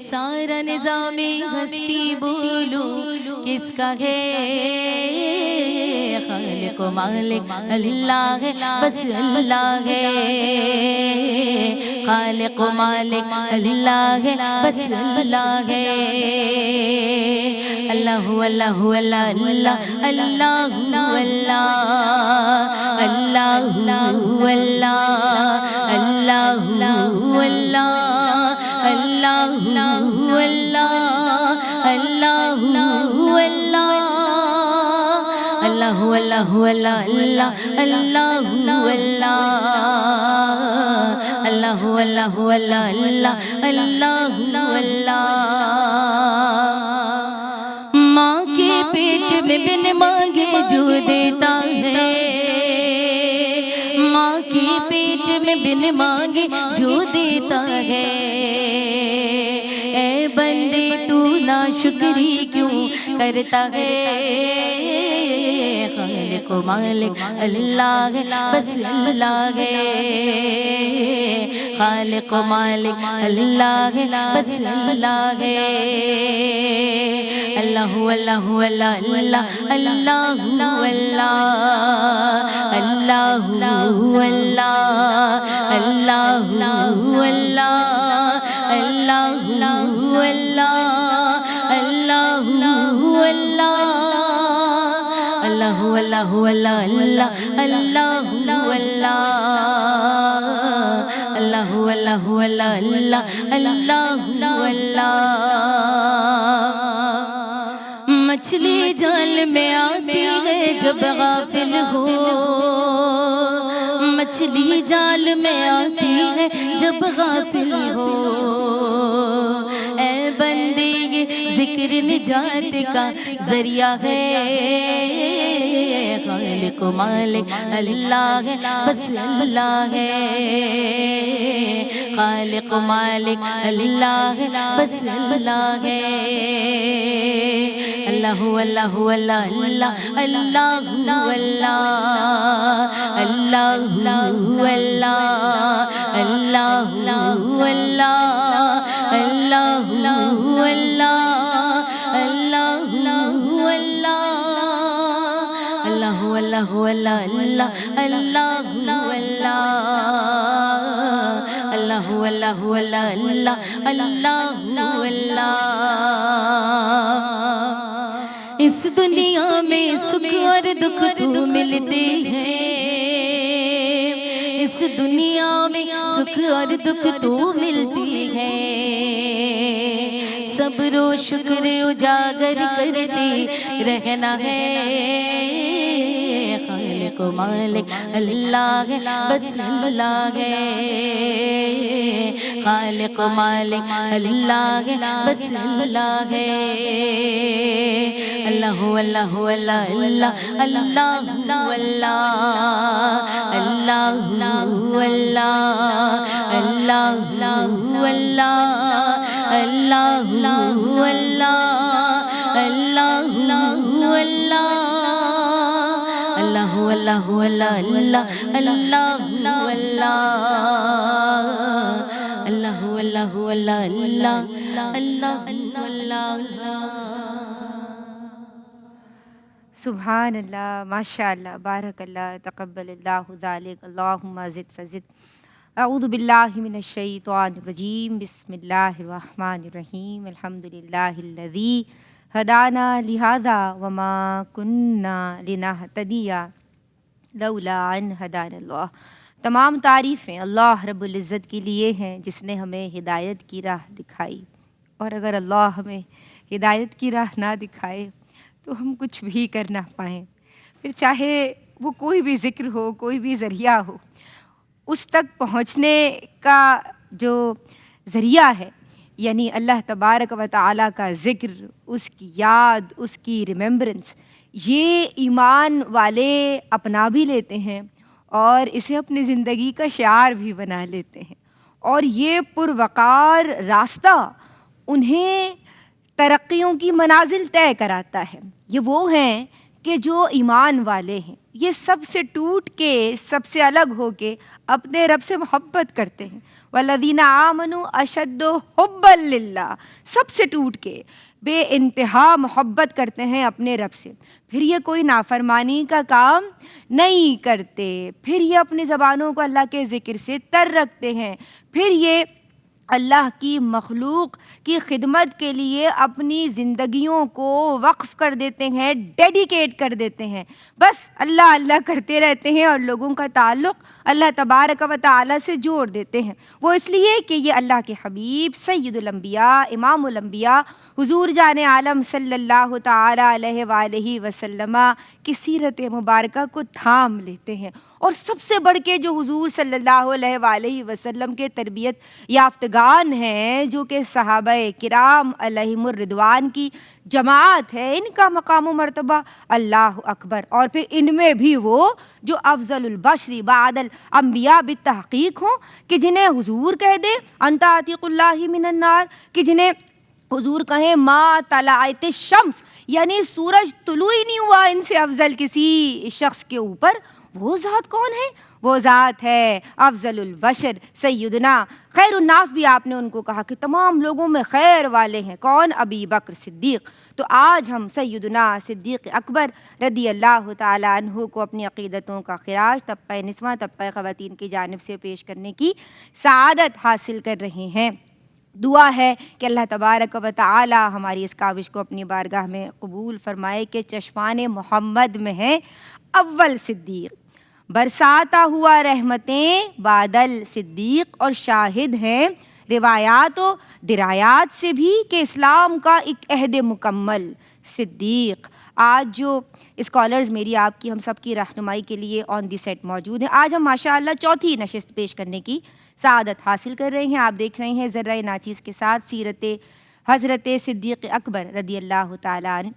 سارا نظام ہستی بولو کس کا ہے؟ خالق و مالک اللہ ہے، بس اللہ ہے۔ خالق و مالک اللہ ہے، بس اللہ ہے۔ اللہ اللہ اللہ اللہ اللہ اللہ اللہ اللہ اللہ اللہ اللہ اللہ ماں کے پیٹ میں بن مانگے جو دیتا ہے، ماں کے پیٹ میں بن مانگے جو دیتا ہے۔ اے بندے تو ناشکری کیوں کرتا ہے؟ خالق و مالک اللہ ہے، بس اللہ ہے۔ خالق و مالک اللہ ہے، بس اللہ ہے۔ اللہ اللہ اللہ اللہ اللہ اللہ اللہ مچھلی جال میں آتی ہے جب غافل ہو، مچھلی جال میں آتی ہے جب غافل ہو۔ اے بندے یہ ذکر نجات کا ذریعہ ہے۔ خالق و مالک اللہ ہے، بس اللہ ہے۔ خالق و مالک اللہ ہے، بس اللہ ہے۔ اللہ اللہ اللہ اللہ اللہ اس دنیا میں سکھ اور دکھ تو ملتے ہیں، اس دنیا میں سکھ اور دکھ تو ملتی ہے۔ صبر و شکر اجاگر کرتے رہنا ہے۔ خالق و مالک اللہ ہے، بس اللہ ہے۔ خالق و مالک اللہ ہے، بس اللہ ہے۔ اللہ اللہ اللہ اللہ اللہ سبحان اللہ، ماشاء اللہ، بارک اللہ، تقبل اللہ ذالک، اللہم زد فزد۔ اعوذ باللہ من الشیطان الرجیم، بسم اللہ الرحمن الرحیم۔ الحمدللہ الذی ہدانا لہذا وما کننا لنہتدی لولا ان ہدانا اللہ۔ تمام تعریفیں اللہ رب العزت کے لیے ہیں جس نے ہمیں ہدایت کی راہ دکھائی، اور اگر اللہ ہمیں ہدایت کی راہ نہ دکھائے تو ہم کچھ بھی کر نہ پائیں۔ پھر چاہے وہ کوئی بھی ذکر ہو، کوئی بھی ذریعہ ہو، اس تک پہنچنے کا جو ذریعہ ہے، یعنی اللہ تبارک و تعالیٰ کا ذکر، اس کی یاد، اس کی ریممبرنس، یہ ایمان والے اپنا بھی لیتے ہیں اور اسے اپنی زندگی کا شعار بھی بنا لیتے ہیں، اور یہ پروقار راستہ انہیں ترقیوں کی منازل طے کراتا ہے۔ یہ وہ ہیں کہ جو ایمان والے ہیں، یہ سب سے ٹوٹ کے سب سے الگ ہو کے اپنے رب سے محبت کرتے ہیں. والذین آمنوا اشد حبا للہ، سب سے ٹوٹ کے بے انتہا محبت کرتے ہیں اپنے رب سے. پھر یہ کوئی نافرمانی کا کام نہیں کرتے، پھر یہ اپنی زبانوں کو اللہ کے ذکر سے تر رکھتے ہیں، پھر یہ اللہ کی مخلوق کی خدمت کے لیے اپنی زندگیوں کو وقف کر دیتے ہیں، ڈیڈیکیٹ کر دیتے ہیں. بس اللہ اللہ کرتے رہتے ہیں اور لوگوں کا تعلق اللہ تبارک و تعالی سے جوڑ دیتے ہیں. وہ اس لیے کہ یہ اللہ کے حبیب سید الانبیاء امام الانبیاء حضور جان عالم صلی اللہ تعالی علیہ وآلہ وسلم کی سیرت مبارکہ کو تھام لیتے ہیں. اور سب سے بڑھ کے جو حضور صلی اللہ علیہ وآلہ وسلم کے تربیت یافتگان ہیں، جو کہ صحابہ کرام علیہم الرضوان کی جماعت ہے، ان کا مقام و مرتبہ اللہ اکبر. اور پھر ان میں بھی وہ جو افضل البشر بعد الانبیاء بالتحقیق ہوں، کہ جنہیں حضور کہہ دے انت عتیق اللہ من النار، کہ جنہیں حضور کہیں ما طلعت الشمس، یعنی سورج طلوع ہی نہیں ہوا ان سے افضل کسی شخص کے اوپر. وہ ذات کون ہے؟ وہ ذات ہے افضل البشر سیدنا خیر الناس. بھی آپ نے ان کو کہا کہ تمام لوگوں میں خیر والے ہیں. کون؟ ابی بکر صدیق. تو آج ہم سیدنا صدیق اکبر رضی اللہ تعالیٰ عنہ کو اپنی عقیدتوں کا خراج طبقہ نسواں طبقہ خواتین کی جانب سے پیش کرنے کی سعادت حاصل کر رہے ہیں. دعا ہے کہ اللہ تبارک و تعالی ہماری اس کاوش کو اپنی بارگاہ میں قبول فرمائے کہ چشمان محمد میں ہے اول صدیق، برساتا ہوا رحمتیں بادل صدیق، اور شاہد ہیں روایات و درایات سے بھی کہ اسلام کا ایک عہد مکمل صدیق. آج جو اسکالرز میری آپ کی ہم سب کی رہنمائی کے لیے آن دی سیٹ موجود ہیں، آج ہم ماشاءاللہ چوتھی نشست پیش کرنے کی سعادت حاصل کر رہے ہیں. آپ دیکھ رہے ہیں ذرہ ناچیز کے ساتھ سیرت حضرت صدیق اکبر رضی اللہ تعالیٰ عنہ.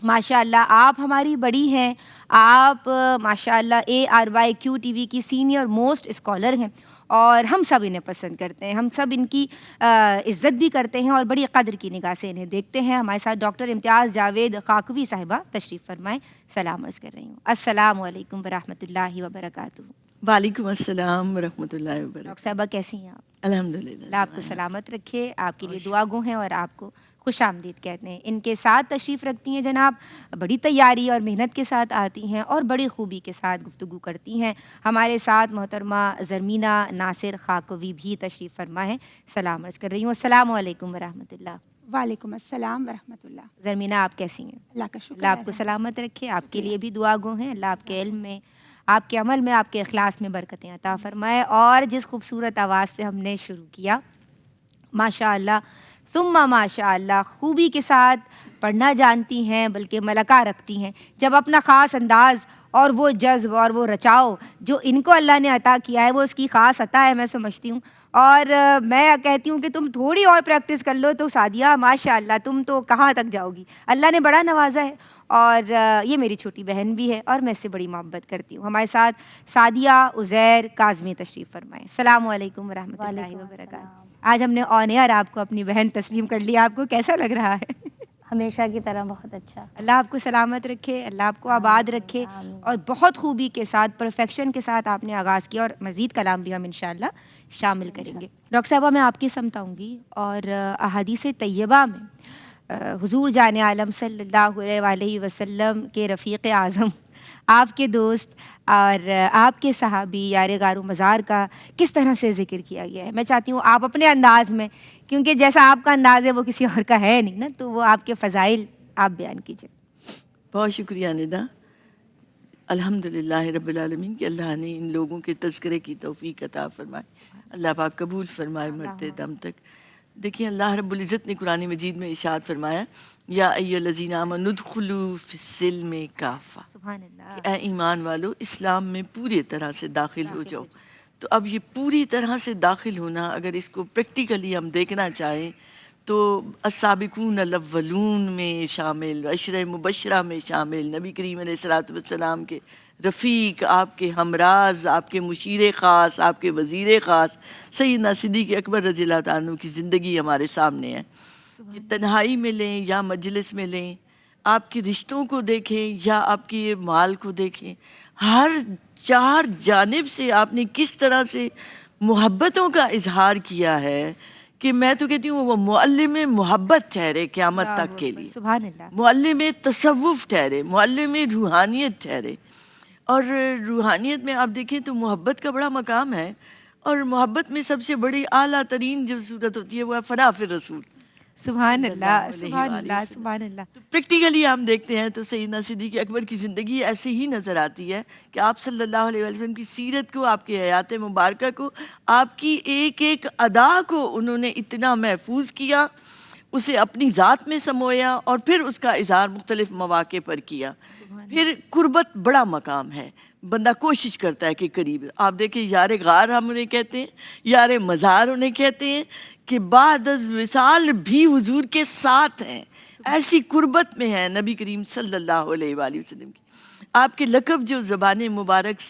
ماشاءاللہ آپ ہماری بڑی ہیں، آپ ماشاءاللہ ARYQ TV کی سینئر موسٹ اسکالر ہیں، اور ہم سب انہیں پسند کرتے ہیں، ہم سب ان کی عزت بھی کرتے ہیں اور بڑی قدر کی نگاہ سے انہیں دیکھتے ہیں. ہمارے ساتھ ڈاکٹر امتیاز جاوید خاکوی صاحبہ تشریف فرمائیں. سلام عرض کر رہی ہوں. السلام علیکم ورحمۃ اللہ وبرکاتہ. وعلیکم السلام ورحمۃ اللہ وبرکاتہ. ڈاکٹر صاحبہ کیسی ہیں آپ؟ الحمدللہ. اللہ آپ کو سلامت رکھے. آپ کے لیے دعا گو ہیں اور آپ کو خوش آمدید کہتے ہیں. ان کے ساتھ تشریف رکھتی ہیں جناب، بڑی تیاری اور محنت کے ساتھ آتی ہیں اور بڑی خوبی کے ساتھ گفتگو کرتی ہیں. ہمارے ساتھ محترمہ زرمینہ ناصر خاکوی بھی تشریف فرما ہے. سلام عرض کر رہی ہوں. السلام علیکم ورحمۃ اللہ. وعلیکم السلام ورحمۃ اللہ. زرمینہ آپ کیسی ہیں؟ اللہ کا شکر. اللہ آپ کو سلامت رکھے. آپ کے لیے بھی دعا گو ہیں. اللہ آپ کے علم میں، آپ کے عمل میں، آپ کے اخلاص میں برکتیں عطا فرمائے. اور جس خوبصورت آواز سے ہم نے شروع کیا، ماشاء اللہ ثم ماشاء اللہ، خوبی کے ساتھ پڑھنا جانتی ہیں بلکہ ملکہ رکھتی ہیں. جب اپنا خاص انداز اور وہ جذب اور وہ رچاؤ جو ان کو اللہ نے عطا کیا ہے وہ اس کی خاص عطا ہے، میں سمجھتی ہوں. اور میں کہتی ہوں کہ تم تھوڑی اور پریکٹس کر لو تو سعدیہ ماشاء اللہ تم تو کہاں تک جاؤ گی. اللہ نے بڑا نوازا ہے، اور یہ میری چھوٹی بہن بھی ہے اور میں اس سے بڑی محبت کرتی ہوں. ہمارے ساتھ سعدیہ عزیر کاظمی تشریف فرمائیں. السلام علیکم ورحمۃ اللہ وبرکاتہ. آج ہم نے آن ایئر آپ کو اپنی بہن تسلیم کر لیا. آپ کو کیسا لگ رہا ہے؟ ہمیشہ کی طرح بہت اچھا. اللہ آپ کو سلامت رکھے، اللہ آپ کو آباد رکھے. اور بہت خوبی کے ساتھ، پرفیکشن کے ساتھ آپ نے آغاز کیا، اور مزید کلام بھی ہم انشاءاللہ شامل کریں گے. ڈاکٹر صاحبہ میں آپ کی سمت آؤں گی، اور احادیث طیبہ میں حضور جان عالم صلی اللہ علیہ وآلہ وسلم کے رفیق اعظم، آپ کے دوست اور آپ کے صحابی یار غار و مزار کا کس طرح سے ذکر کیا گیا ہے. میں چاہتی ہوں آپ اپنے انداز میں، کیونکہ جیسا آپ کا انداز ہے وہ کسی اور کا ہے نہیں نا، تو وہ آپ کے فضائل آپ بیان کیجئے. بہت شکریہ ندا. الحمدللہ رب العالمین کہ اللہ نے ان لوگوں کے تذکرے کی توفیق عطا فرمائے. اللہ پاک قبول فرمائے مرتے دم تک. دیکھیں اللہ رب العزت نے قرآن مجید میں ارشاد فرمایا، یا ایھا الذین آمنوا ادخلوا فی السلم کافہ، سبحان اللہ. کہ اے ایمان والو اسلام میں پوری طرح سے داخل ہو جاؤ. تو اب یہ پوری طرح سے داخل ہونا، اگر اس کو پریکٹیکلی ہم دیکھنا چاہیں تو السابقون الاولون میں شامل، عشرہ مبشرہ میں شامل، نبی کریم علیہ الصلوۃ والسلام کے رفیق، آپ کے ہمراز، آپ کے مشیر خاص، آپ کے وزیر خاص سیدنا صدیق اکبر رضی اللہ تعالیٰ عنہ کی زندگی ہمارے سامنے ہے. کہ تنہائی میں لیں یا مجلس میں لیں، آپ کے رشتوں کو دیکھیں یا آپ کی مال کو دیکھیں، ہر چار جانب سے آپ نے کس طرح سے محبتوں کا اظہار کیا ہے کہ میں تو کہتی ہوں وہ معلم محبت ٹھہرے قیامت تک کے لیے، سبحان اللہ. معلم تصوف ٹھہرے، معلم روحانیت ٹھہرے. اور روحانیت میں آپ دیکھیں تو محبت کا بڑا مقام ہے، اور محبت میں سب سے بڑی اعلیٰ ترین جو صورت ہوتی ہے وہ ہے فنا فی الرسول. سبحان صلی اللہ اللہ علیہ سبحان وآلہ اللہ وسلم. سبحان اللہ. تو پریکٹیکلی ہم دیکھتے ہیں تو سیدنا صدیق اکبر کی زندگی ایسے ہی نظر آتی ہے کہ آپ صلی اللہ علیہ وسلم کی سیرت کو، آپ کی حیات مبارکہ کو، آپ کی ایک ایک ادا کو انہوں نے اتنا محفوظ کیا، اسے اپنی ذات میں سمویا، اور پھر اس کا اظہار مختلف مواقع پر کیا. پھر قربت بڑا مقام ہے، بندہ کوشش کرتا ہے کہ قریب. آپ دیکھیں یار غار ہم انہیں کہتے ہیں، یار مزار انہیں کہتے ہیں، کہ بعد از وصال بھی حضور کے ساتھ ہیں. ایسی قربت میں ہے نبی کریم صلی اللہ علیہ وآلہ وسلم کی. آپ کے لقب جو زبان مبارک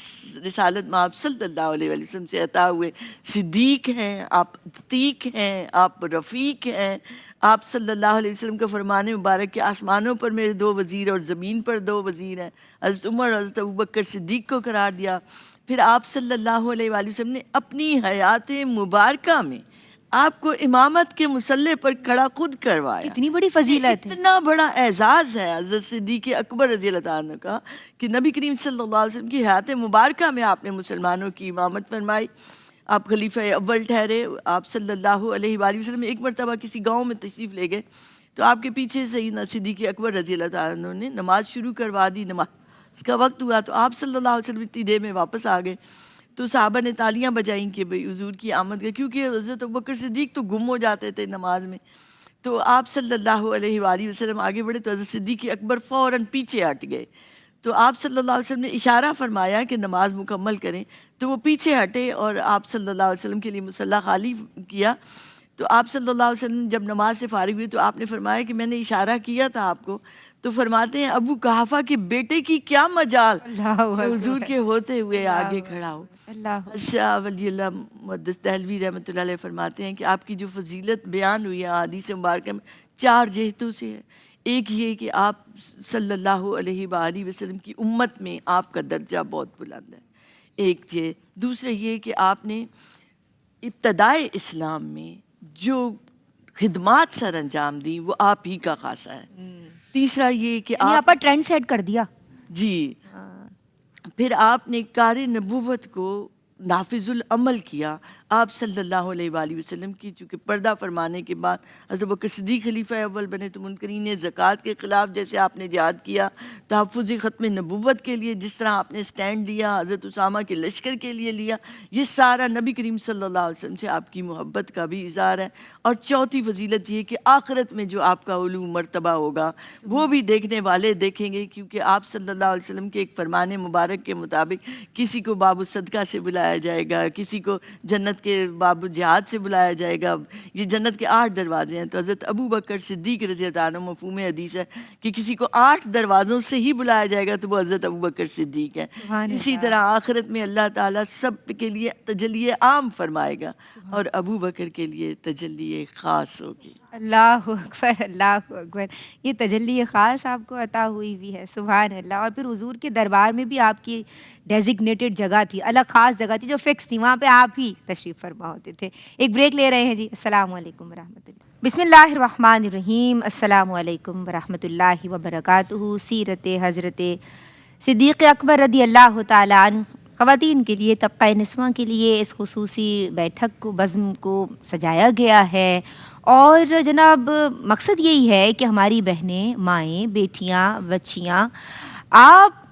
رسالت میں آپ صلی اللہ علیہ وآلہ وسلم سے عطا ہوئے، صدیق ہیں، آپ عتیق ہیں، آپ رفیق ہیں. آپ صلی اللہ علیہ وسلم کا فرمان مبارک کہ آسمانوں پر میرے 2 وزیر اور زمین پر 2 وزیر ہیں. حضرت عمر اور حضرت ابوبکر صدیق کو قرار دیا. پھر آپ صلی اللہ علیہ وآلہ وسلم نے اپنی حیات مبارکہ میں آپ کو امامت کے مسلح پر کھڑا خود کروایا. اتنی بڑی فضیلت ہے، اتنا بڑا اعزاز ہے حضرت صدیق اکبر رضی اللہ عنہ کا کہ نبی کریم صلی اللہ علیہ وسلم کی حیات مبارکہ میں آپ نے مسلمانوں کی امامت فرمائی. آپ خلیفہ اول ٹھہرے. آپ صلی اللہ علیہ وآلہ وسلم ایک مرتبہ کسی گاؤں میں تشریف لے گئے تو آپ کے پیچھے سیدنا صدیق اکبر رضی اللہ عنہ نے نماز شروع کروا دی. نماز کا وقت ہوا تو آپ صلی اللہ علیہ وسلم اتنی دیر میں واپس آ گئے. تو صحابہ نے تالیاں بجائیں کہ بھئی حضور کی آمد کا، کیونکہ حضرت ابوبکر صدیق تو گم ہو جاتے تھے نماز میں. تو آپ صلی اللہ علیہ وآلہ وسلم آگے بڑھے تو حضرت صدیق اکبر فوراً پیچھے ہٹ گئے. تو آپ صلی اللہ علیہ وسلم نے اشارہ فرمایا کہ نماز مکمل کریں، تو وہ پیچھے ہٹے اور آپ صلی اللہ علیہ وسلم کے لیے مصلی خالی کیا. تو آپ صلی اللہ علیہ وسلم جب نماز سے فارغ ہوئے تو آپ نے فرمایا کہ میں نے اشارہ کیا تھا آپ کو. تو فرماتے ہیں ابو قحافہ کے بیٹے کی کیا مجال کہ حضور کے ہوتے ہوئے آگے کھڑا ہو. شاہ ولی اللہ محدث دہلوی رحمۃ اللہ علیہ فرماتے ہیں کہ آپ کی جو فضیلت بیان ہوئی ہے حدیث مبارکہ میں 4 جہتوں سے ہے. ایک یہ کہ آپ صلی اللہ علیہ وآلہ وسلم کی امت میں آپ کا درجہ بہت بلند ہے، ایک یہ. دوسرا یہ کہ آپ نے ابتدائے اسلام میں جو خدمات سر انجام دی وہ آپ ہی کا خاصہ ہے. تیسرا یہ کہ آپ ٹرینڈ سیٹ کر دیا. جی. پھر آپ نے کار نبوت کو نافذ العمل کیا. آپ صلی اللہ علیہ وآلہ وسلم کی چونکہ پردہ فرمانے کے بعد حضرت ابوبکر صدیق خلیفہ اول بنے تو منکرین زکوٰۃ کے خلاف جیسے آپ نے جہاد کیا، تحفظ ختم نبوت کے لیے جس طرح آپ نے سٹینڈ لیا، حضرت اسامہ کے لشکر کے لیے لیا، یہ سارا نبی کریم صلی اللہ علیہ وسلم سے آپ کی محبت کا بھی اظہار ہے. اور چوتھی فضیلت یہ کہ آخرت میں جو آپ کا علو مرتبہ ہوگا وہ بھی دیکھنے والے دیکھیں گے، کیونکہ آپ صلی اللہ علیہ وسلم کے ایک فرمان مبارک کے مطابق کسی کو باب الصدقہ سے بلایا جائے گا، کسی کو جنت کے باب جہاد سے بلایا جائے گا. یہ جنت کے 8 دروازے ہیں. تو حضرت ابوبکر صدیق رضی اللہ عنہ مفہوم حدیث ہے کہ کسی کو 8 دروازوں سے ہی بلایا جائے گا تو وہ حضرت ابوبکر صدیق ہے. اسی طرح آخرت میں اللہ تعالیٰ سب کے لیے تجلی عام فرمائے گا اور ابوبکر کے لیے تجلی خاص ہوگی. اللہ اکبر اللہ اکبر. یہ تجلی خاص آپ کو عطا ہوئی بھی ہے، سبحان اللہ. اور پھر حضور کے دربار میں بھی آپ کی ڈیزگنیٹڈ جگہ تھی، الگ خاص جگہ تھی جو فکس تھی، وہاں پہ آپ ہی تشریف فرما ہوتے تھے. ایک بریک لے رہے ہیں جی. السلام علیکم ورحمۃ اللہ. بسم اللہ الرحمن الرحیم. السلام علیکم ورحمۃ اللہ وبرکاتہ. سیرت حضرت صدیق اکبر رضی اللہ تعالیٰ عنہ. خواتین کے لیے، طبقہ نسواں کے لیے اس خصوصی بیٹھک کو بزم کو سجایا گیا ہے. اور جناب مقصد یہی ہے کہ ہماری بہنیں، مائیں، بیٹیاں، بچیاں، آپ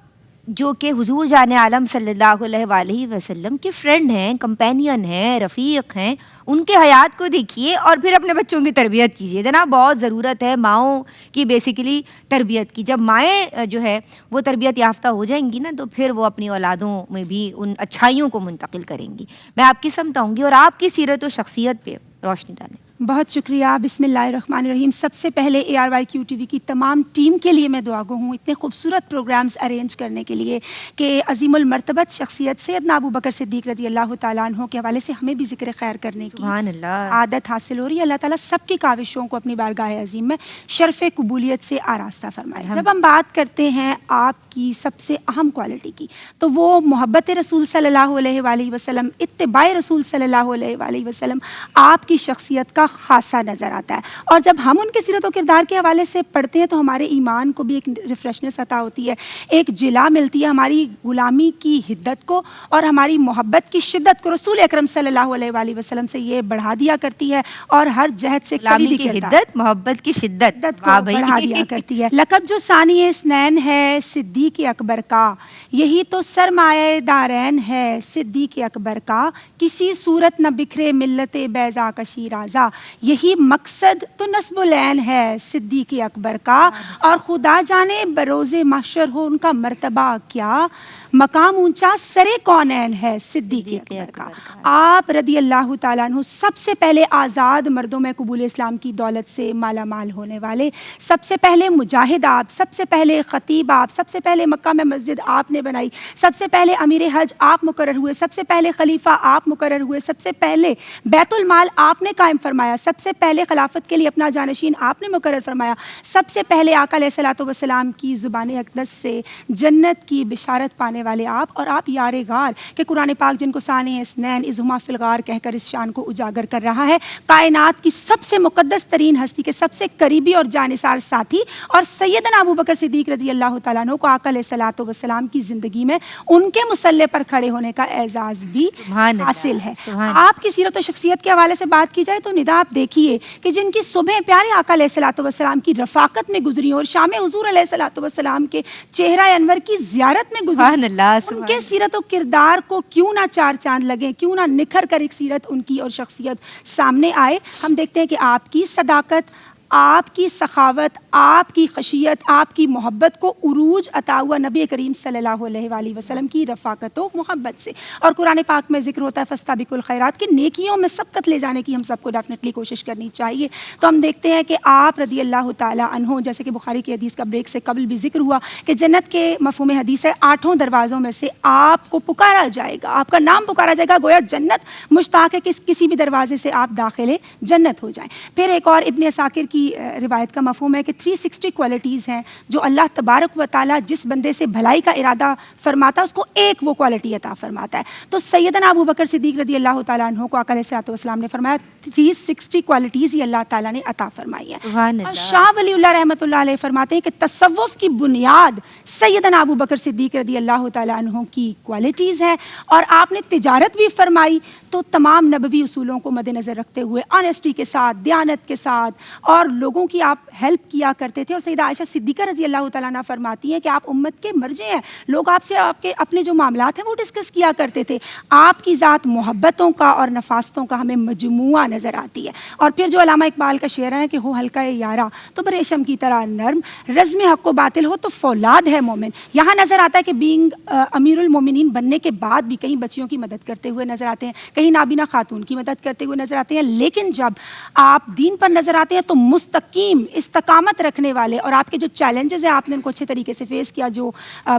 جو کہ حضور جان عالم صلی اللہ علیہ وآلہ وسلم کے فرینڈ ہیں، کمپینین ہیں، رفیق ہیں، ان کے حیات کو دیکھیے اور پھر اپنے بچوں کی تربیت کیجیے. جناب بہت ضرورت ہے ماؤں کی بیسیکلی تربیت کی. جب مائیں جو ہے وہ تربیت یافتہ ہو جائیں گی نا تو پھر وہ اپنی اولادوں میں بھی ان اچھائیوں کو منتقل کریں گی. میں آپ کی سمت آؤں گی اور آپ کی سیرت و شخصیت پہ روشنی ڈالیں. بہت شکریہ. بسم اللہ الرحمن الرحیم. سب سے پہلے ARYQ-TV کی تمام ٹیم کے لیے میں دعا گو ہوں اتنے خوبصورت پروگرامز ارینج کرنے کے لیے کہ عظیم المرتبت شخصیت سیدنا ابو بکر صدیق رضی اللہ تعالیٰ عنہ کے حوالے سے ہمیں بھی ذکر خیر کرنے کی سبحان اللہ عادت حاصل ہو رہی ہے. اللہ تعالیٰ سب کی کاوشوں کو اپنی بارگاہ عظیم میں شرف قبولیت سے آراستہ فرمائے. جب ہم بات کرتے ہیں آپ کی سب سے اہم کوالٹی کی تو وہ محبت رسول صلی اللہ علیہ وآلہ وسلم، اتباع رسول صلی اللہ علیہ وآلہ وسلم آپ کی شخصیت کا خاصا نظر آتا ہے. اور جب ہم ان کے سیرت و کردار کے حوالے سے پڑھتے ہیں تو ہمارے ایمان کو بھی ایک ریفریشنس عطا ہوتی ہے، ایک جلا ملتی ہے ہماری غلامی کی حدت کو اور ہماری محبت کی شدت کو رسول اکرم صلی اللہ علیہ وآلہ وسلم سے یہ بڑھا دیا کرتی ہے اور ہر جہت سے غلامی کی حدت محبت کی شدت کو بڑھا دیا کرتی ہے. لقب جو ثانی اسنین ہے صدیق اکبر کا، یہی تو سرمایہ دارین ہے صدیق اکبر کا، کسی صورت نہ بکھرے ملت بیضا کا شیرازہ، یہی مقصد تو نصب العین ہے صدیق اکبر کا، اور خدا جانے بروز محشر ہو ان کا مرتبہ کیا، مقام اونچا سرے کونین ہے صدیق اکبر کا. آپ رضی اللہ تعالیٰ عنہ سب سے پہلے آزاد مردوں میں قبول اسلام کی دولت سے مالا مال ہونے والے، سب سے پہلے مجاہد آپ، سب سے پہلے خطیب آپ، سب سے پہلے مکہ میں مسجد آپ نے بنائی، سب سے پہلے امیر حج آپ مقرر ہوئے، سب سے پہلے خلیفہ آپ مقرر ہوئے، سب سے پہلے بیت المال آپ نے قائم فرمایا، سب سے پہلے خلافت کے لیے اپنا جانشین آپ نے مقرر فرمایا، سب سے پہلے آقا علیہ الصلوۃ والسلام کی زبان اقدس سے جنت کی بشارت پانے والے آپ، اور آپ یار غار کہ قرآن پاک جن کو ثانی اسنین اذہما فی الغار کہہ کر اس شان کو اجاگر کر رہا ہے، کائنات کی سب سے مقدس ترین ہستی کے سب سے قریبی اور جانثار ساتھی، اور سیدنا ابو بکر صدیق رضی اللہ تعالیٰ عنہ کو آقا علیہ الصلوۃ والسلام کی زندگی میں ان کے مسلح پر کھڑے ہونے کا اعزاز بھی حاصل ہے. آپ کی سیرت و شخصیت کے حوالے سے بات کی جائے تو ندا آپ دیکھیے کہ جن کی صبح پیارے آقا علیہ الصلوۃ والسلام کی رفاقت میں گزری اور شام حضور علیہ الصلوۃ والسلام کے چہرہ انور کی زیارت میں گزری، ان کے سیرت و کردار کو کیوں نہ چار چاند لگیں، کیوں نہ نکھر کر ایک سیرت ان کی اور شخصیت سامنے آئے. ہم دیکھتے ہیں کہ آپ کی صداقت، آپ کی سخاوت، آپ کی خشیت، آپ کی محبت کو عروج عطا ہوا نبی کریم صلی اللہ علیہ وآلہ وسلم کی رفاقت و محبت سے. اور قرآن پاک میں ذکر ہوتا ہے فاستبقوا الخیرات کی نیکیوں میں سبقت لے جانے کی ہم سب کو ڈیفینیٹلی کوشش کرنی چاہیے. تو ہم دیکھتے ہیں کہ آپ رضی اللہ تعالیٰ عنہ، جیسے کہ بخاری کی حدیث کا بریک سے قبل بھی ذکر ہوا کہ جنت کے مفہوم حدیث ہے 8 دروازوں میں سے آپ کو پکارا جائے گا، آپ کا نام پکارا جائے گا، گویا جنت مشتاق ہے کہ کسی بھی دروازے سے آپ داخل جنت ہو جائیں. پھر ایک اور ابن عساکر کی روایت کا مفہوم ہے کہ 360 کوالٹیز ہیں جو اللہ تبارک و تعالیٰ جس بندے سے بھلائی کا ارادہ فرماتا ہے اس کو ایک وہ کوالٹی عطا فرماتا ہے. تو سیدنا ابو بکر صدیق رضی اللہ تعالیٰ عنہ کو آقا علیہ الصلوۃ والسلام نے فرمایا 360 کوالٹیز ہی اللہ تعالیٰ نے عطا فرمائی ہیں. اور شاہ ولی اللہ رحمۃ اللہ علیہ فرماتے ہیں کہ تصوف کی بنیاد سیدنا ابو بکر صدیق رضی اللہ تعالیٰ عنہ کی کوالٹیز ہیں. اور آپ نے تجارت بھی فرمائی تو تمام نبوی اصولوں کو مد نظر رکھتے ہوئے آنیسٹی کے ساتھ، دیانت کے ساتھ، اور لوگوں کی آپ ہیلپ کیا کرتے تھے. اور سیدہ عائشہ صدیقہ رضی اللہ تعالیٰ عنہ فرماتی ہیں کہ آپ امت کے مرجع ہیں، لوگ آپ سے آپ کے اپنے جو معاملات ہیں وہ ڈسکس کیا کرتے تھے. آپ کی ذات محبتوں کا اور نفاستوں کا ہمیں مجموعہ نظر آتی ہے. اور پھر جو علامہ اقبال کا شعر ہے کہ ہو ہلکا یارا تو بریشم کی طرح نرم، رزم حق و باطل ہو تو فولاد ہے مومن. یہاں نظر آتا ہے کہ بینگ امیر المومنین بننے کے بعد بھی کئی بچیوں کی مدد کرتے ہوئے نظر آتے ہیں، کہیں نابینا خاتون کی مدد کرتے ہوئے نظر آتے ہیں. لیکن جب آپ دین پر نظر آتے ہیں تو مستقیم استقامت رکھنے والے، اور آپ کے جو چیلنجز ہیں آپ نے ان کو اچھے طریقے سے فیس کیا. جو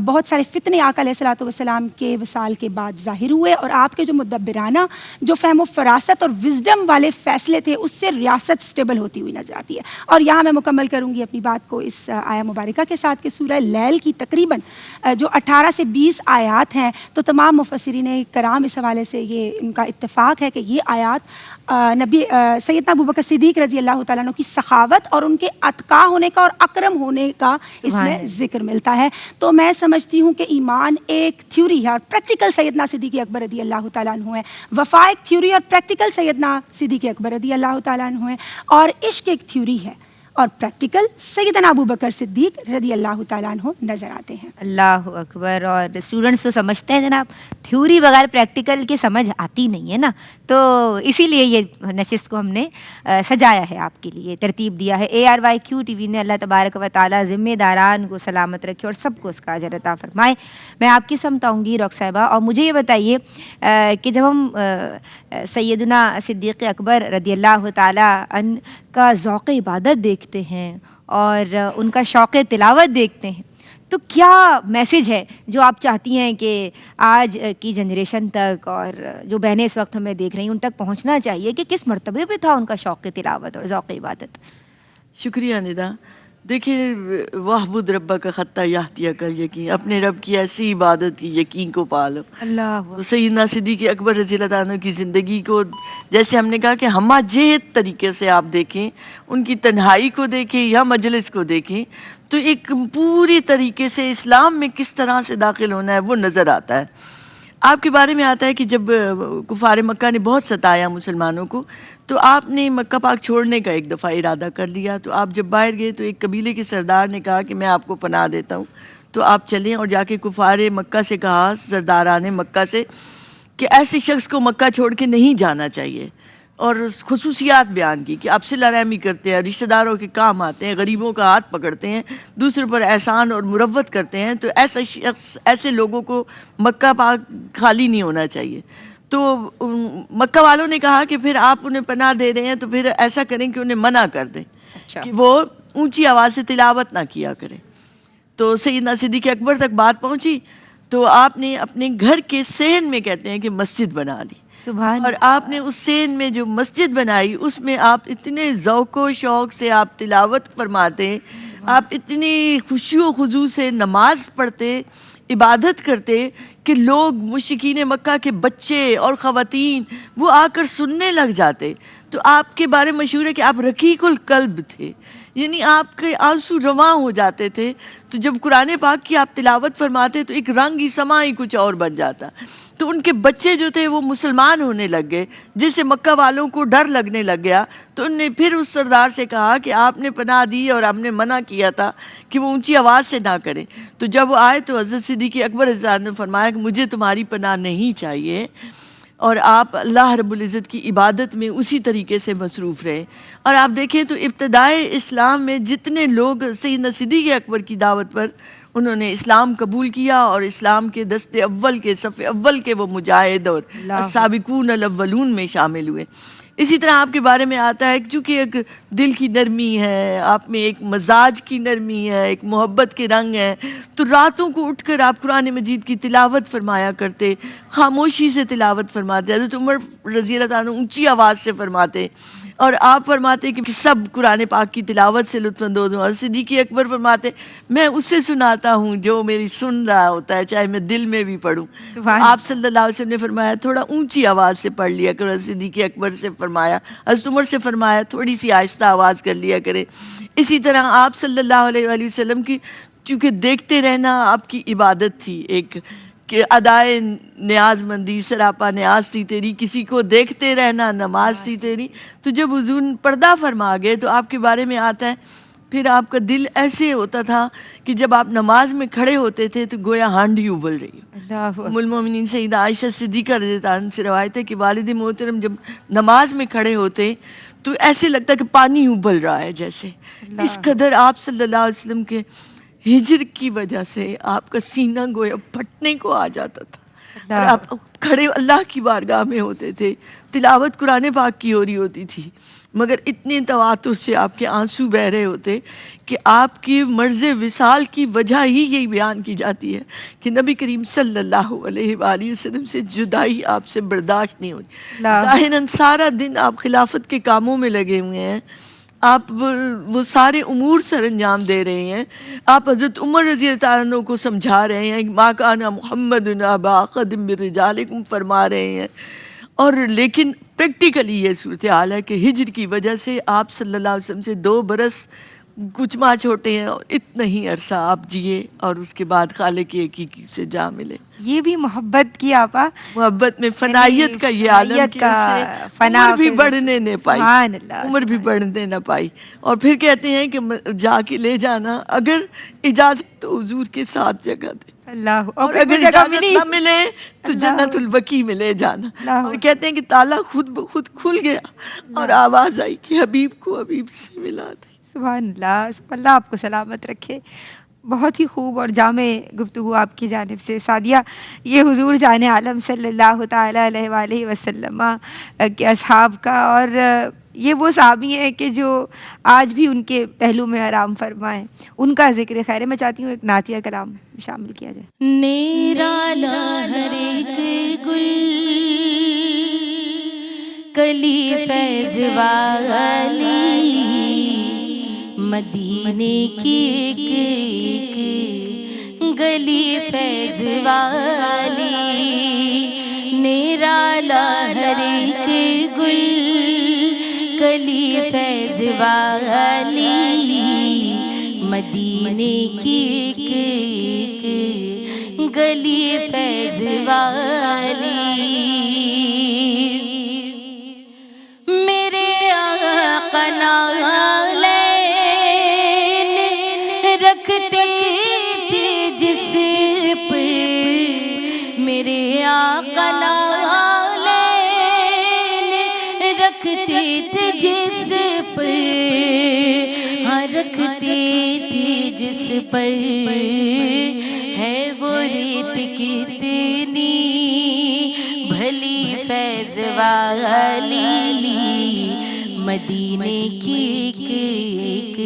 بہت سارے فتنے آقا علیہ الصلوۃ والسلام کے وصال کے بعد ظاہر ہوئے، اور آپ کے جو مدبرانہ جو فہم و فراست اور وزڈم والے فیصلے تھے اس سے ریاست سٹیبل ہوتی ہوئی نظر آتی ہے. اور یہاں میں مکمل کروں گی اپنی بات کو اس آیہ مبارکہ کے ساتھ کہ سورہ لیل کی تقریباً جو 18 سے 20 آیات ہیں، تو تمام مفسرین کرام اس حوالے سے یہ ان کا اتفاق ہے کہ یہ آیات نبی سیدنا ابو بکر صدیق رضی اللہ تعالیٰ عنہ کی سخاوت اور ان کے اتقا ہونے کا اور اکرم ہونے کا اس میں ذکر ملتا ہے. تو میں سمجھتی ہوں کہ ایمان ایک تھیوری ہے اور پریکٹیکل سیدنا صدیق اکبر رضی اللہ تعالیٰ عنہ ہے، وفا ایک تھیوری اور پریکٹیکل سیدنا صدیق اکبر رضی اللہ تعالیٰ عنہ ہے، اور عشق ایک تھیوری ہے اور پریکٹیکل سیدنا ابو بکر صدیق رضی اللہ تعالیٰ عنہ نظر آتے ہیں۔ اللہ اکبر۔ اور اسٹوڈنٹس تو سمجھتے ہیں جناب تھیوری بغیر پریکٹیکل کے سمجھ آتی نہیں ہے نا، تو اسی لیے یہ نشست کو ہم نے سجایا ہے، آپ کے لیے ترتیب دیا ہے۔ ARYQ TV نے اللہ تبارک و تعالیٰ ذمہ داران کو سلامت رکھے اور سب کو اس کا اجر عطا فرمائے۔ میں آپ کی سمت آؤں گی ڈاکٹر صاحبہ، اور مجھے یہ بتائیے کہ جب ہم سیدنا صدیق اکبر رضی اللہ تعالیٰ عنہ کا ذوق عبادت دیکھتے ہیں اور ان کا شوق تلاوت دیکھتے ہیں، تو کیا میسج ہے جو آپ چاہتی ہیں کہ آج کی جنریشن تک اور جو بہنیں اس وقت ہمیں دیکھ رہی ہیں ان تک پہنچنا چاہیے کہ کس مرتبے پہ تھا ان کا شوق تلاوت اور ذوق عبادت؟ شکریہ ندا۔ دیکھیے وَاعْبُدْ رَبَّكَ حَتَّىٰ يَأْتِيَكَ الْيَقِينُ، اپنے رب کی ایسی عبادت کی یقین کو پالو۔ اللہ تو سیدنا صدیق اکبر رضی اللہ عنہ کی زندگی کو جیسے ہم نے کہا کہ ہمہ جہت طریقے سے آپ دیکھیں، ان کی تنہائی کو دیکھیں یا مجلس کو دیکھیں، تو ایک پوری طریقے سے اسلام میں کس طرح سے داخل ہونا ہے وہ نظر آتا ہے۔ آپ کے بارے میں آتا ہے کہ جب کفار مکہ نے بہت ستایا مسلمانوں کو، تو آپ نے مکہ پاک چھوڑنے کا ایک دفعہ ارادہ کر لیا۔ تو آپ جب باہر گئے تو ایک قبیلے کے سردار نے کہا کہ میں آپ کو پناہ دیتا ہوں، تو آپ چلیں اور جا کے کفار مکہ سے کہا، سرداران مکہ سے، کہ ایسے شخص کو مکہ چھوڑ کے نہیں جانا چاہیے، اور خصوصیات بیان کی کہ آپ صلہ رحمی کرتے ہیں، رشتہ داروں کے کام آتے ہیں، غریبوں کا ہاتھ پکڑتے ہیں، دوسروں پر احسان اور مروت کرتے ہیں، تو ایسا شخص، ایسے لوگوں کو مکہ پاک خالی نہیں ہونا چاہیے۔ تو مکہ والوں نے کہا کہ پھر آپ انہیں پناہ دے رہے ہیں تو پھر ایسا کریں کہ انہیں منع کر دیں کہ وہ اونچی آواز سے تلاوت نہ کیا کریں۔ تو سیدنا صدیق اکبر تک بات پہنچی، تو آپ نے اپنے گھر کے صحن میں کہتے ہیں کہ مسجد بنا لی، اور آپ نے اس صحن میں جو مسجد بنائی اس میں آپ اتنے ذوق و شوق سے آپ تلاوت فرماتے، آپ اتنی خشوع و خضوع سے نماز پڑھتے، عبادت کرتے کہ لوگ مشرکین مکہ کے بچے اور خواتین وہ آ کر سننے لگ جاتے۔ تو آپ کے بارے میں مشہور ہے کہ آپ رقیق القلب تھے، یعنی آپ کے آنسو رواں ہو جاتے تھے۔ تو جب قرآن پاک کی آپ تلاوت فرماتے تو ایک رنگ ہی سما ہی کچھ اور بن جاتا۔ تو ان کے بچے جو تھے وہ مسلمان ہونے لگ گئے، جسے مکہ والوں کو ڈر لگنے لگ گیا۔ تو انہوں نے پھر اس سردار سے کہا کہ آپ نے پناہ دی اور آپ نے منع کیا تھا کہ وہ اونچی آواز سے نہ کریں۔ تو جب وہ آئے تو حضرت صدیق اکبر رضی اللہ عنہ نے فرمایا کہ مجھے تمہاری پناہ نہیں چاہیے، اور آپ اللہ رب العزت کی عبادت میں اسی طریقے سے مصروف رہے۔ اور آپ دیکھیں تو ابتدائے اسلام میں جتنے لوگ سیدنا صدیق اکبر کی دعوت پر انہوں نے اسلام قبول کیا اور اسلام کے دستے اول کے صف اول کے وہ مجاہد اور السابقون الاولون میں شامل ہوئے۔ اسی طرح آپ کے بارے میں آتا ہے کہ چونکہ ایک دل کی نرمی ہے، آپ میں ایک مزاج کی نرمی ہے، ایک محبت کے رنگ ہے، تو راتوں کو اٹھ کر آپ قرآن مجید کی تلاوت فرمایا کرتے، خاموشی سے تلاوت فرماتے۔ حضرت عمر رضی اللہ عنہ اونچی آواز سے فرماتے، اور آپ فرماتے کہ سب قرآن پاک کی تلاوت سے لطف اندوز ہوں۔ حضرت صدیق اکبر فرماتے میں اسے سناتا ہوں جو میری سن رہا ہوتا ہے، چاہے میں دل میں بھی پڑھوں۔ آپ صلی اللہ علیہ وسلم نے فرمایا تھوڑا اونچی آواز سے پڑھ لیا کرو، حضرت صدیق اکبر سے فرمایا، حضرت عمر سے فرمایا تھوڑی سی آہستہ آواز کر لیا کرے۔ اسی طرح آپ صلی اللہ علیہ وآلہ وسلم کی چونکہ دیکھتے رہنا آپ کی عبادت تھی، ایک کہ ادائے نیاز مندی، سراپا نیاز تھی تیری، کسی کو دیکھتے رہنا نماز تھی تیری۔ تو جب حضور پردہ فرما گئے تو آپ کے بارے میں آتا ہے پھر آپ کا دل ایسے ہوتا تھا کہ جب آپ نماز میں کھڑے ہوتے تھے تو گویا ہانڈی ابل رہی ہو۔ ام المومنین سیدہ عائشہ صدیقہ رضی اللہ عنہا سے روایت ہے کہ والد محترم جب نماز میں کھڑے ہوتے تو ایسے لگتا کہ پانی ابل رہا ہے جیسے۔ اس قدر آپ صلی اللہ علیہ وسلم کے ہجر کی وجہ سے آپ کا سینہ گویا پھٹنے کو آ جاتا تھا، اور آپ کھڑے اللہ کی بارگاہ میں ہوتے تھے، تلاوت قرآن پاک کی ہو رہی ہوتی تھی، مگر اتنے تواتر سے آپ کے آنسو بہ رہے ہوتے کہ آپ کی مرض وصال کی وجہ ہی یہی بیان کی جاتی ہے کہ نبی کریم صلی اللہ علیہ وآلہ وسلم سے جدائی آپ سے برداشت نہیں ہوتی۔ ظاہراً سارا دن آپ خلافت کے کاموں میں لگے ہوئے ہیں، آپ وہ سارے امور سر انجام دے رہے ہیں، آپ حضرت عمر رضی اللہ عنہ کو سمجھا رہے ہیں، ما کان محمد ابا احد من رجالکم فرما رہے ہیں، اور لیکن پریکٹیکلی یہ صورتحال ہے کہ ہجر کی وجہ سے آپ صلی اللہ علیہ وسلم سے 2 برس کچھ ماہ چھوٹے ہیں، اور اتنا ہی عرصہ آپ جیے اور اس کے بعد خالق حقیقی سے جا ملے. یہ بھی محبت کی آپا، محبت میں فنائیت کا یہ عالم فنائیت کہ کا اس سے فنا عمر بھی پھر- بڑھنے نہ پائی، سبحان اللہ، عمر بھی بڑھنے نہ پائی. اور پھر کہتے ہیں کہ جا کے لے جانا، اگر اجازت تو حضور کے ساتھ جگہ دے، اللہ، اور پھر اگر وہ جگہ اجازت ملی. نہ ملے تو اللہ، جنت البقیع میں لے جانا. اللہ. اور کہتے ہیں کہ تالا خود بخود کھل گیا اور آواز آئی کہ حبیب کو حبیب سے ملا دے. سبحان اللہ، اللہ آپ کو سلامت رکھے. بہت ہی خوب اور جامع گفتگو آپ کی جانب سے سعدیہ. یہ حضور جان عالم صلی اللہ تعالیٰ علیہ وآلہ وسلم کے اصحاب کا، اور یہ وہ صحابی ہیں کہ جو آج بھی ان کے پہلو میں آرام فرما ہے، ان کا ذکر خیر ہے. میں چاہتی ہوں ایک نعتیہ کلام شامل کیا جائے. نرالا ہر ایک گل کلی فیض والی، مدینے کی ایک گلی فیض والی، نرالا ہر ایک گل کلی فیض والی، مدینے کی ایک گلی فیض والی. میرے آقا نالین رکھتے تھے جس پر، میرے آقا نالین رکھتے تھے جس پر، ہاں رکھتے تھے جس پر، ہے وہ ریت کتنی بھلی فیض والی، مدینے کی ایک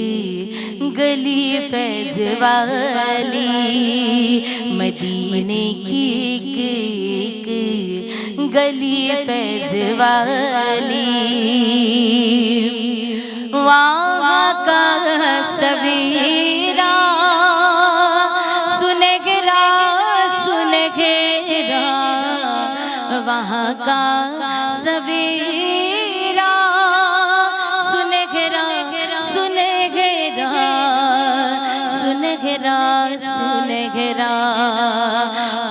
گلی فیض والی، مدینے کی ایک گلی فیض والی. وہاں کا سویرا سنہرا سنہرا، وہاں کا سویرا سنہرا سنہرا سنہرا سنہرا،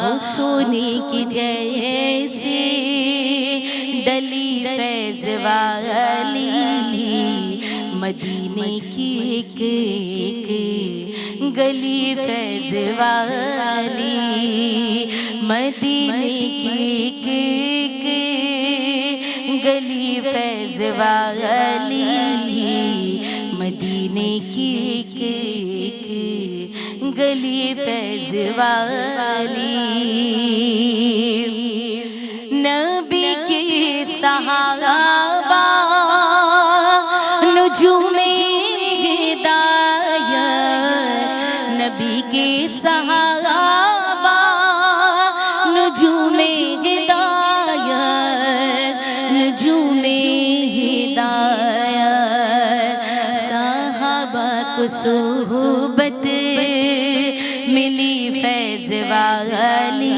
وہ سونے کی جیسے ڈلی فیض والی، مدینے کی ایک گلی فیض والی، مدینے کی ایک گلی فیض والی، مدینے کی ایک گلی فیض والی. نبی کے صحابہ نجوم ہدایت، نبی کے صحابہ نجوم ہدایت، نجوم ہدایت، صحابہ کو صحبت ملی فیض والی،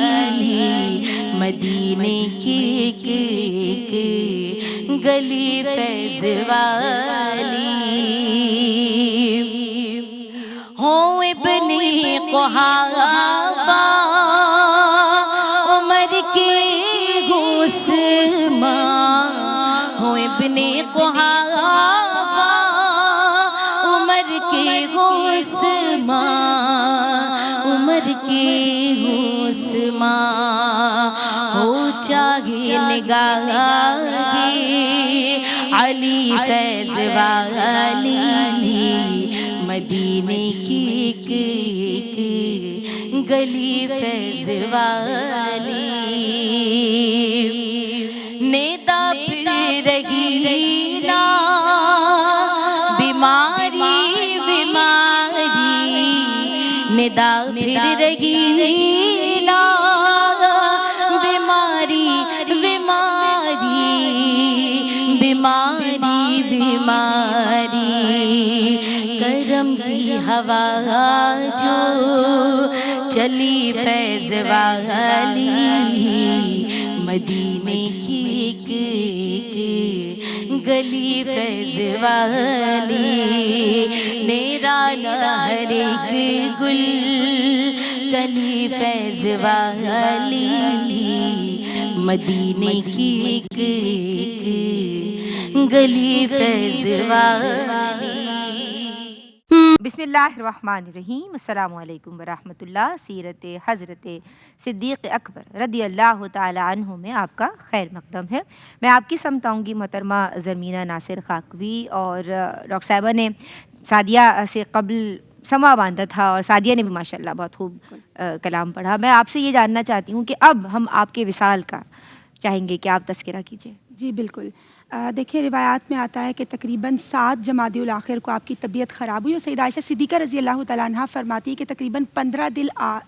مدینے کی ایک گلی فیض والی. ہو ابن قحافہ عمر کے عثمان، ہو ابن قحافہ عمر کے عثمان، عمر کے عثمان، ہو چاہے نگاہ علی فیض والی، مدینے کی ایک گلی فیض والی. نیتا پھر رہی نا بیماری بیماری، ندا پھر رہی نا بیماری بیماری بیماری بیماری، کرم کی ہوا جو چلی فیض والی، مدینے کی ایک گلی فیض والی، نیرانا ہر ایک گل گلی فیض والی، مدینے کی ایک گلی فیض والی۔ بسم اللہ الرحمن الرحیم۔ السلام علیکم ورحمۃ اللہ۔ سیرت حضرت صدیق اکبر رضی اللہ تعالی عنہ میں آپ کا خیر مقدم ہے۔ میں آپ کی سمت آؤں گی محترمہ زرمینہ ناصر خاکوی، اور ڈاکٹر صاحبہ نے سعدیہ سے قبل سما باندھا تھا، اور سعدیہ نے بھی ماشاءاللہ بہت خوب کلام پڑھا۔ میں آپ سے یہ جاننا چاہتی ہوں کہ اب ہم آپ کے وصال کا چاہیں گے کہ آپ تذکرہ کیجیے۔ جی بالکل۔ دیکھیے روایات میں آتا ہے کہ تقریباً 7 جمادی الاخر کو آپ کی طبیعت خراب ہوئی، اور سیدہ عائشہ صدیقہ رضی اللہ تعالیٰ عنہ فرماتی ہے کہ تقریباً 15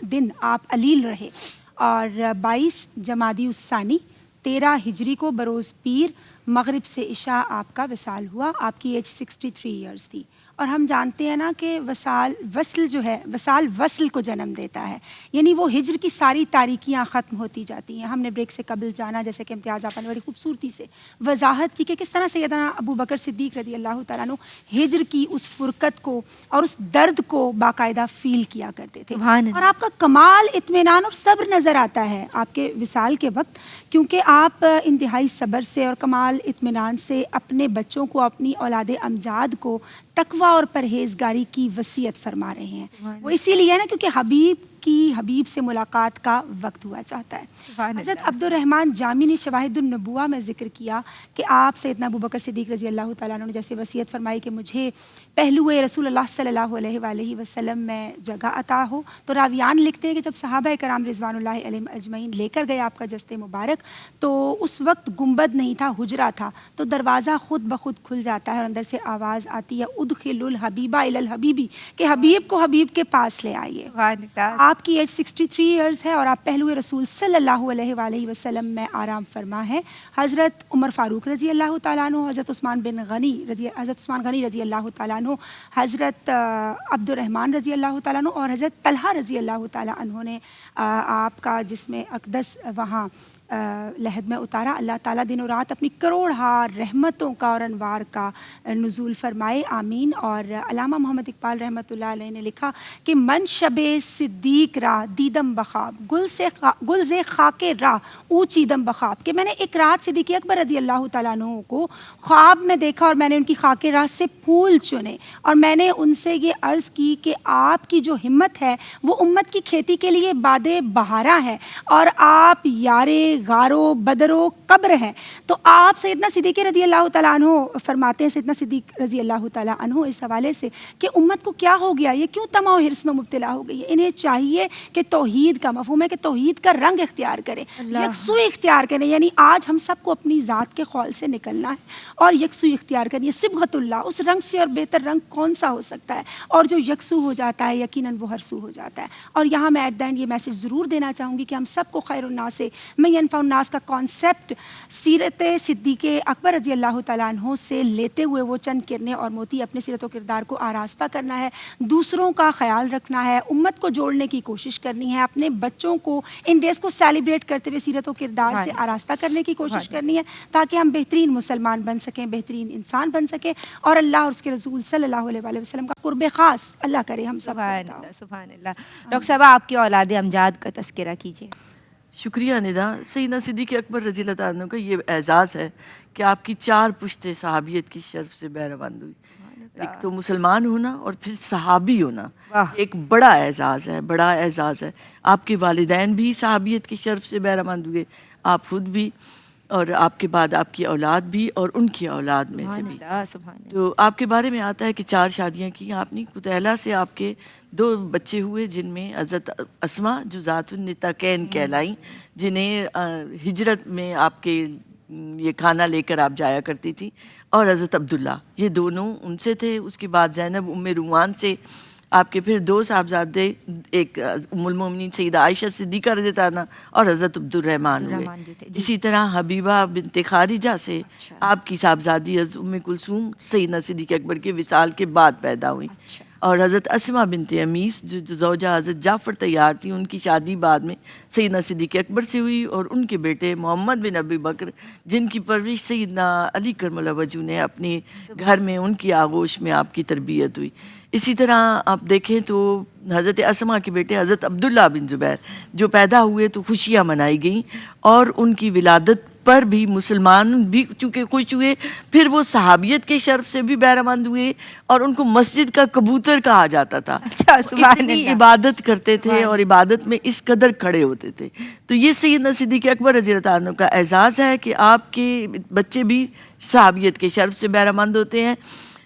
دن آپ علیل رہے، اور 22 جمادی الثانی 13 ہجری کو بروز پیر مغرب سے عشاء آپ کا وصال ہوا۔ آپ کی ایج 63 ایئرس تھی، اور ہم جانتے ہیں نا کہ وصل جو ہے، وصال وصل کو جنم دیتا ہے، یعنی وہ ہجر کی ساری تاریکیاں ختم ہوتی جاتی ہیں۔ ہم نے بریک سے قبل جانا، جیسے کہ امتیاز آپ نے بڑی خوبصورتی سے وضاحت کی کہ کس طرح سیدنا ابو بکر صدیق رضی اللہ تعالیٰ عنہ ہجر کی اس فرقت کو اور اس درد کو باقاعدہ فیل کیا کرتے تھے، اور آپ کا کمال اطمینان اور صبر نظر آتا ہے آپ کے وصال کے وقت، کیونکہ آپ انتہائی صبر سے اور کمال اطمینان سے اپنے بچوں کو، اپنی اولاد امجاد کو تقوی اور پرہیزگاری کی وصیت فرما رہے ہیں۔ وہ اسی لیے ہے نا کیونکہ حبیب سے ملاقات کا وقت ہوا چاہتا ہے۔ حضرت عبد الرحمن جامی نے شواہد النبوہ میں ذکر کیا کہ آپ سیدنا ابو بکر صدیق رضی اللہ تعالیٰ عنہ نے جیسے وصیت فرمائی کہ مجھے پہلوئے رسول اللہ صلی اللہ علیہ وآلہ وسلم میں جگہ عطا ہو، تو راویان لکھتے ہیں کہ جب صحابہ کرام رضوان اللہ علیہم اجمعین لے کر گئے آپ کا جسد مبارک، تو اس وقت گنبد نہیں تھا، حجرہ تھا، تو دروازہ خود بخود کھل جاتا ہے اور اندر سے آواز آتی ہے ادخلوا الحبیبہ الی الحبیبی، کہ حبیب کو حبیب کے پاس لے آئیے۔ آپ کی ایج 63 ایئرز ہے، اور آپ پہلوئے رسول صلی اللہ علیہ وآلہ وسلم میں آرام فرما ہے۔ حضرت عمر فاروق رضی اللہ تعالیٰ عنہ، حضرت عثمان غنی رضی اللہ تعالیٰ عنہ، حضرت عبد الرحمن رضی اللہ تعالیٰ عنہ اور حضرت طلحہ رضی اللہ تعالیٰ عنہ نے آپ کا جسم اقدس وہاں لحد میں اتارا۔ اللہ تعالیٰ دن و رات اپنی کروڑہا رحمتوں کا اور انوار کا نزول فرمائے، آمین۔ اور علامہ محمد اقبال رحمۃ اللہ علیہ نے لکھا کہ من شب صدیق را دیدم بخواب، گل سے خاک راہ او چیدم بخواب، کہ میں نے ایک رات صدیق اکبر رضی اللہ تعالیٰ عنہ کو خواب میں دیکھا، اور میں نے ان کی خاک راہ سے پھول چنے، اور میں نے ان سے یہ عرض کی کہ آپ کی جو ہمت ہے وہ امت کی کھیتی کے لیے باد بہارا ہے، اور آپ یارے غارو بدرو قبر ہیں۔ تو آپ سیدنا صدیق رضی اللہ تعالیٰ عنہ فرماتے ہیں، سیدنا صدیق رضی اللہ تعالیٰ عنہ اس حوالے سے کہ امت کو کیا ہو گیا، یہ کیوں طمع و حرص میں مبتلا ہو گئی ہے؟ انہیں چاہیے کہ توحید کا مفہوم ہے کہ توحید کا رنگ اختیار کریں، یکسوئی اختیار کریں، یعنی آج ہم سب کو اپنی ذات کے خول سے نکلنا ہے اور یکسوئی اختیار کرنی ہے۔ صبغت اللہ، اس رنگ سے اور بہتر رنگ کون سا ہو سکتا ہے؟ اور جو یکسو ہو جاتا ہے یقیناً وہ ہر سو ہو جاتا ہے۔ اور یہاں میں ایٹ دا اینڈ یہ میسج ضرور دینا چاہوں گی کہ ہم سب کو خیر الناس سے من ینفع الناس کا کانسیپٹ سیرت صدیق اکبر رضی اللہ تعالیٰ عنہ سے لیتے ہوئے وہ چند کرنے اور موتی اپنے سیرت و کردار کو آراستہ کرنا ہے، دوسروں کا خیال رکھنا ہے، امت کو جوڑنے کی کوشش کرنی ہے، اپنے بچوں کو ان ڈیز کو سیلیبریٹ کرتے ہوئے سیرت و کردار سے آراستہ کرنے کی کوشش کرنی ہے، تاکہ ہم بہترین مسلمان بن سکیں، بہترین انسان بن سکیں، اور اللہ اور اس کے رسول صلی اللہ علیہ وسلم کا قرب خاص اللہ کرے ہم سب۔ سبحان اللہ۔ ڈاکٹر صاحبہ آپ کی اولاد امجاد کا تذکرہ کیجیے۔ شکریہ ندا۔ سیدنا صدیق اکبر رضی اللہ تعالیٰ عنہ کا یہ اعزاز ہے کہ آپ کی 4 پشتیں صحابیت کی شرف سے بہرہمند ہوئی۔ ایک تو مسلمان ہونا اور پھر صحابی ہونا، ایک بڑا اعزاز ہے، بڑا اعزاز ہے۔ آپ کے والدین بھی صحابیت کی شرف سے بہرہمند ہوئے، آپ خود بھی، اور آپ کے بعد آپ کی اولاد بھی اور ان کی اولاد میں سے بھی۔ تو آپ کے بارے میں آتا ہے کہ 4 شادیاں کی آپ نے۔ قطیلہ سے آپ کے 2 بچے ہوئے، جن میں حضرت اسما جو ذات النطاقین کہلائیں، جنہیں ہجرت میں آپ کے یہ کھانا لے کر آپ جایا کرتی تھی، اور حضرت عبداللہ، یہ دونوں ان سے تھے۔ اس کے بعد زینب ام رومان سے آپ کے پھر 2 صاحبزادے، ایک ام المومنین سیدہ عائشہ صدیقہ رضی اللہ عنہا اور حضرت عبد الرحمن ہوئے۔ اسی طرح حبیبہ بنت خارجہ سے آپ کی صاحبزادی حضرت ام کلثوم سیدنا صدیق اکبر کے وصال کے بعد پیدا ہوئی۔ اور حضرت اسما بنت امیس جو زوجہ حضرت جعفر طیار تھیں، ان کی شادی بعد میں سیدنا صدیق اکبر سے ہوئی، اور ان کے بیٹے محمد بن ابی بکر جن کی پرورش سیدنا علی کرم اللہ وجہہ نے اپنے گھر میں ان کی آغوش میں آپ کی تربیت ہوئی۔ اسی طرح آپ دیکھیں تو حضرت اسما کے بیٹے حضرت عبداللہ بن زبیر جو پیدا ہوئے تو خوشیاں منائی گئیں، اور ان کی ولادت پر بھی مسلمان بھی چونکہ خوش ہوئے، پھر وہ صحابیت کے شرف سے بھی بہرہ ہوئے، اور ان کو مسجد کا کبوتر کہا جاتا تھا۔ اچھا، سبحان اتنی اللہ۔ عبادت کرتے تھے اور عبادت میں اس قدر کھڑے ہوتے تھے۔ تو یہ سیدنا صدیق اکبر رضی اللہ عنہ کا اعزاز ہے کہ آپ کے بچے بھی صحابیت کے شرف سے بہرہ مند ہوتے ہیں۔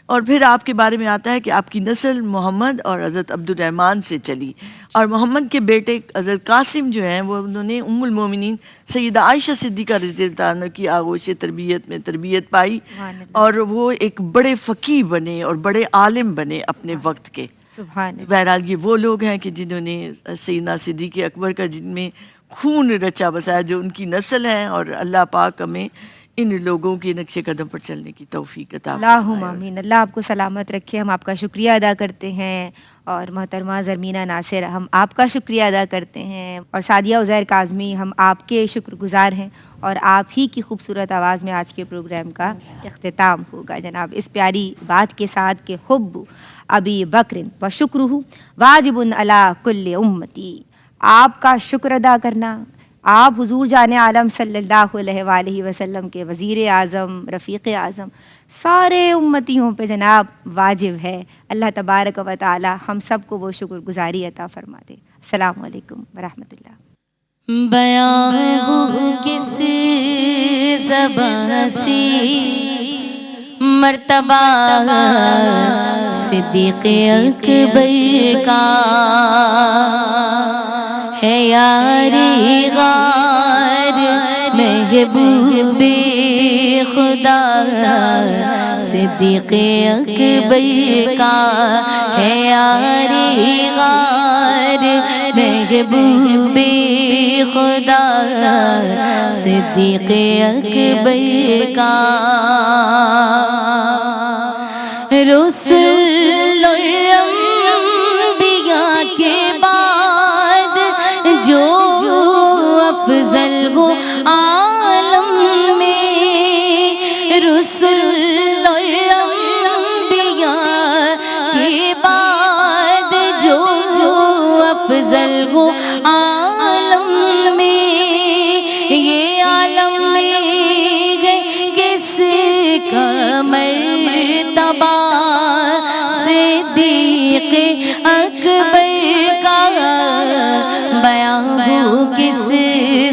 اور پھر آپ کے بارے میں آتا ہے کہ آپ کی نسل محمد اور حضرت عبد الرحمن سے چلی، اور محمد کے بیٹے حضرت قاسم جو ہیں وہ انہوں نے ام المومنین سیدہ عائشہ صدیقہ رضی اللہ عنہ کی آغوش تربیت میں تربیت پائی، اور وہ ایک بڑے فقیہ بنے اور بڑے عالم بنے اپنے وقت کے۔ سبحان اللہ۔ بہرحال یہ وہ لوگ ہیں کہ جنہوں نے سیدنا صدیق اکبر کا جن میں خون رچا بسایا، جو ان کی نسل ہے، اور اللہ پاک ہمیں ان لوگوں کے نقش قدم پر چلنے کی توفیق عطا فرمائے۔ اللہم آمین۔ اللہ آپ کو سلامت رکھے۔ ہم آپ کا شکریہ ادا کرتے ہیں، اور محترمہ زرمینہ ناصر ہم آپ کا شکریہ ادا کرتے ہیں، اور سعدیہ عزیر کاظمی ہم آپ کے شکر گزار ہیں، اور آپ ہی کی خوبصورت آواز میں آج کے پروگرام کا اختتام ہوگا جناب اس پیاری بات کے ساتھ کہ حب ابی بکر و شکرہ واجب علی کل امتی۔ آپ کا شکر ادا کرنا، آپ حضور جان عالم صلی اللہ علیہ وآلہ وسلم کے وزیر اعظم، رفیق اعظم، سارے امتیوں پہ جناب واجب ہے۔ اللہ تبارک و تعالی ہم سب کو وہ شکر گزاری عطا فرما دے۔ السلام علیکم ورحمۃ اللہ۔ بیان ہو کس زبان سے مرتبہ صدیق اکبر کا ہے، یاری غار محبوب خدا صدیق اکبر کا ہے، یاری غار محبوب خدا صدیق اکبر کا۔ رسول الانبیاء کے بعد جو افضل ہو عالم میں، رسول الانبیاء کے بعد جو افضل ہو عالم میں، یہ عالم میں گئے کس کا مرتبہ صدیق اکبر کا، بیان ہو کس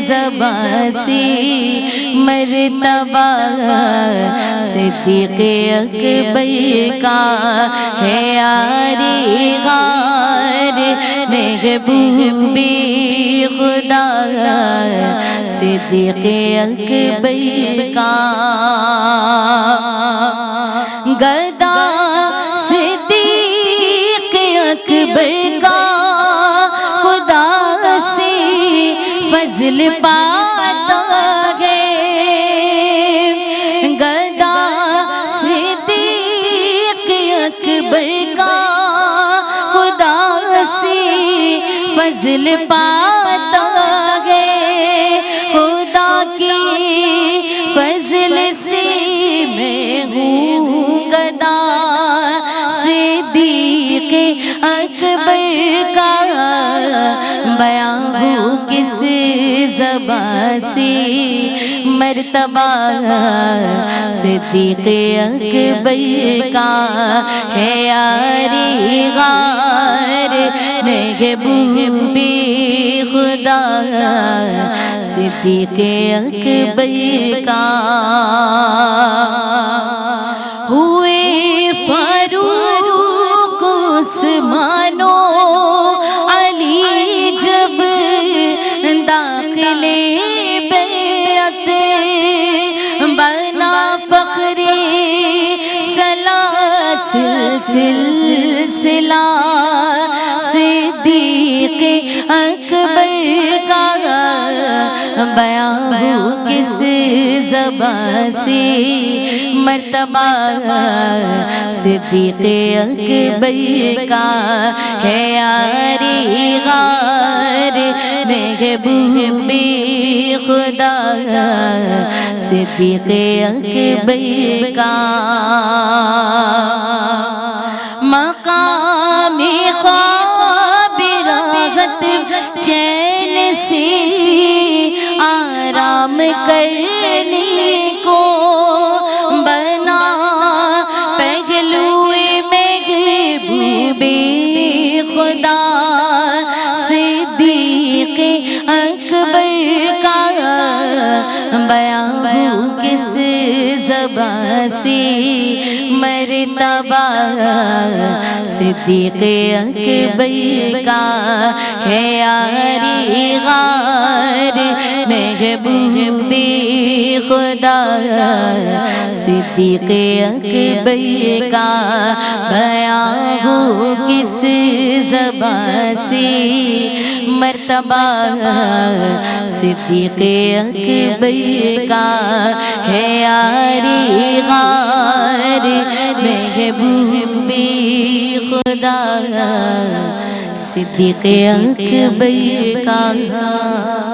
زبان سے مرتبہ صدیق اکبر کا ہے، یاری غار محبوب خدا صدیق اکبر کا۔ گدا صدیق اکبر کا خدا سے فضل پاتا ہے، گدا صدیق اکبر کا خدا سے فضل پاتا ہے، خدا کی فضل سے میں ہوں گدا صدیق اکبر کا، بیان ہو کس زبان سے مرتبہ صدیق اکبر کا ہے، یاری غار محبوب خدا صدیق اکبر کا۔ ہوئے فاروق عثمان و علی جب داخل بیعت، بنا فخر سلسلہ صدیق اکبر کا، بیان ہو کس زبان سے مرتبہ صدیق اکبر کا ہے یاری غار محبوب خدا صدیق اکبر کا مقام خواب راحت چین سے آرام کرنے کو بنا پہلو محبوب خدا صدیق اکبر کا بیان ہو کس زبان سے مرتبہ صدیق اکبر کا ہے یاری غار محبوب خدا صدیق اکبر کا بیان ہو کس زبان سے مرتبہ صدیق اکبر کا ہے یاری غار محبوب خدا صدیق اکبر کا